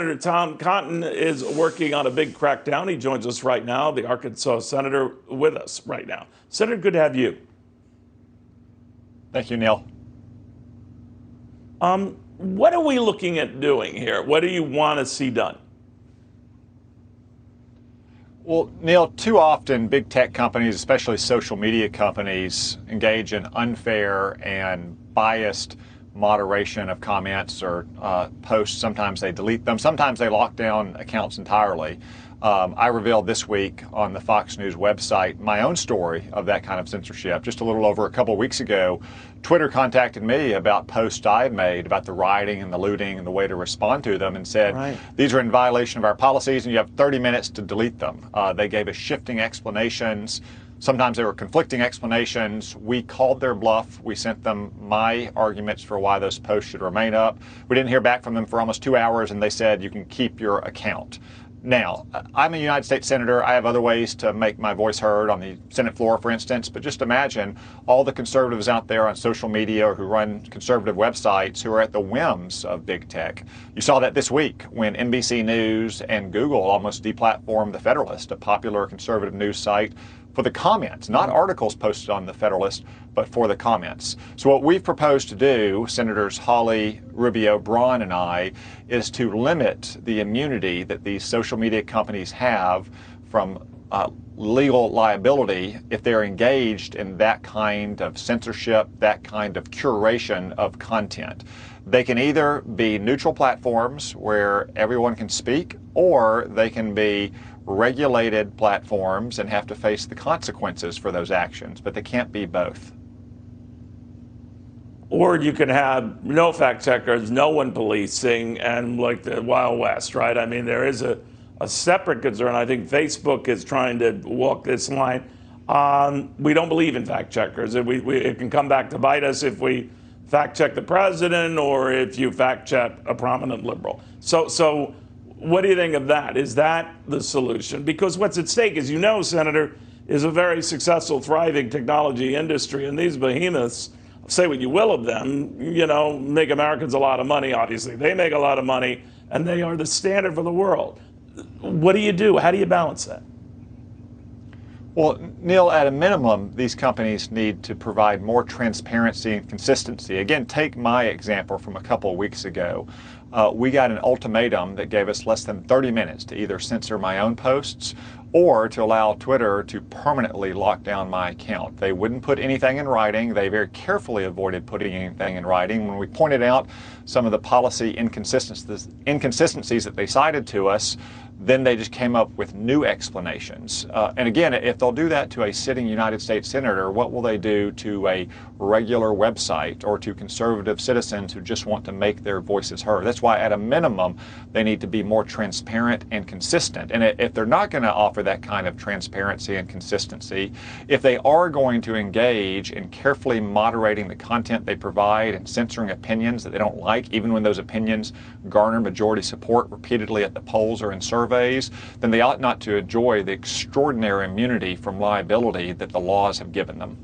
Senator Tom Cotton is working on a big crackdown. He joins us right now, the Arkansas senator with us right now. Senator, good to have you. Thank you, Neil. What are we looking at doing here? What do you want to see done? Well, Neil, too often big tech companies, especially social media companies, engage in unfair and biased moderation of comments or posts. Sometimes they delete them. Sometimes they lock down accounts entirely. I revealed this week on the Fox News website my own story of that kind of censorship. Just a little over a couple of weeks ago, Twitter contacted me about posts I've made about the rioting and the looting and the way to respond to them and said, These are in violation of our policies and you have 30 minutes to delete them. They gave us shifting explanations. Sometimes there were conflicting explanations. We called their bluff. We sent them my arguments for why those posts should remain up. We didn't hear back from them for almost 2 hours, and they said, you can keep your account. Now, I'm a United States Senator. I have other ways to make my voice heard on the Senate floor, for instance, but just imagine all the conservatives out there on social media or who run conservative websites who are at the whims of big tech. You saw that this week when NBC News and Google almost deplatformed The Federalist, a popular conservative news site, for the comments, not articles posted on The Federalist, but for the comments. So what we've proposed to do, Senators Hawley, Rubio, Braun, and I, is to limit the immunity that these social media companies have from legal liability if they're engaged in that kind of censorship, that kind of curation of content. They can either be neutral platforms where everyone can speak, or they can be regulated platforms and have to face the consequences for those actions, but they can't be both. Or you can have no fact checkers, no one policing, and like the Wild West, right? I mean, there is a separate concern. I think Facebook is trying to walk this line. We don't believe in fact checkers. It can come back to bite us if we fact check the president or if you fact check a prominent liberal. So what do you think of that? Is that the solution? Because what's at stake, as you know, Senator, is a very successful, thriving technology industry. And these behemoths, say what you will of them, you know, make Americans a lot of money. Obviously, they make a lot of money, and they are the standard for the world. What do you do? How do you balance that? Well, Neil, at a minimum, these companies need to provide more transparency and consistency. Again, take my example from a couple of weeks ago. We got an ultimatum that gave us less than 30 minutes to either censor my own posts or to allow Twitter to permanently lock down my account. They wouldn't put anything in writing. They very carefully avoided putting anything in writing. When we pointed out some of the policy inconsistencies that they cited to us, then they just came up with new explanations. And again, if they'll do that to a sitting United States Senator, what will they do to a regular website or to conservative citizens who just want to make their voices heard? That's why, at a minimum, they need to be more transparent and consistent. And if they're not going to offer that kind of transparency and consistency, if they are going to engage in carefully moderating the content they provide and censoring opinions that they don't like, even when those opinions garner majority support repeatedly at the polls or in surveys, then they ought not to enjoy the extraordinary immunity from liability that the laws have given them.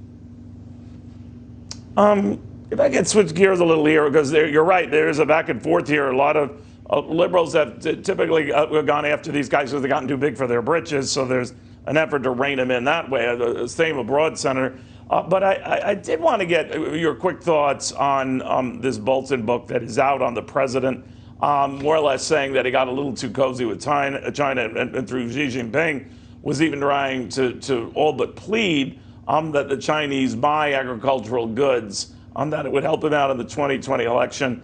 If I could switch gears a little here, because you're right, there is a back and forth here. A lot of liberals have typically gone after these guys because they've gotten too big for their britches, so there's an effort to rein them in that way. Same abroad, Senator. But I did want to get your quick thoughts on this Bolton book that is out on the president, more or less saying that he got a little too cozy with China and through Xi Jinping was even trying to all but plead that the Chinese buy agricultural goods, that it would help him out in the 2020 election.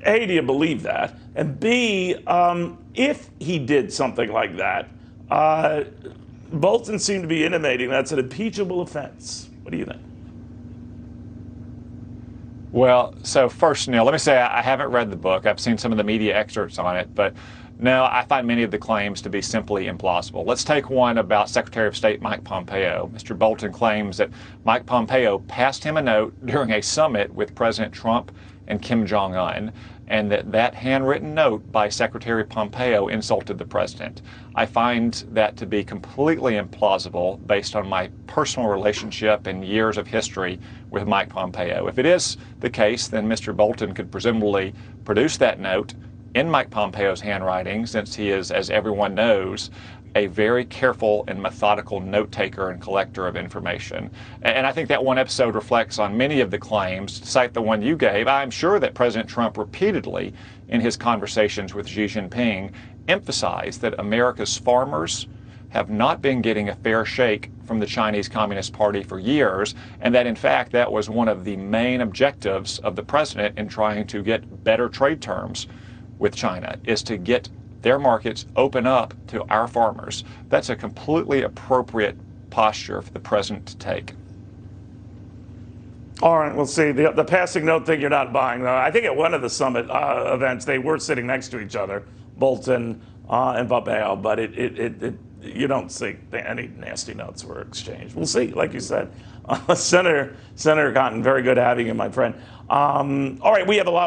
A, do you believe that? And B, if he did something like that, Bolton seemed to be intimating that's an impeachable offense. What do you think? Well, so first, Neil, let me say I haven't read the book. I've seen some of the media excerpts on it, but no, I find many of the claims to be simply implausible. Let's take one about Secretary of State Mike Pompeo. Mr. Bolton claims that Mike Pompeo passed him a note during a summit with President Trump and Kim Jong-un, and that handwritten note by Secretary Pompeo insulted the president. I find that to be completely implausible based on my personal relationship and years of history with Mike Pompeo. If it is the case, then Mr. Bolton could presumably produce that note in Mike Pompeo's handwriting, since he is, as everyone knows, a very careful and methodical note taker and collector of information. And I think that one episode reflects on many of the claims. To cite the one you gave, I'm sure that President Trump repeatedly in his conversations with Xi Jinping emphasized that America's farmers have not been getting a fair shake from the Chinese Communist Party for years, and that in fact that was one of the main objectives of the president in trying to get better trade terms with China, is to get their markets open up to our farmers. That's a completely appropriate posture for the president to take. All right, we'll see. The passing note thing you're not buying, though. I think at one of the summit events, they were sitting next to each other, Bolton and Pompeo, but you don't see any nasty notes were exchanged. We'll see, like you said. Senator Cotton, very good having you, my friend. All right, we have a lot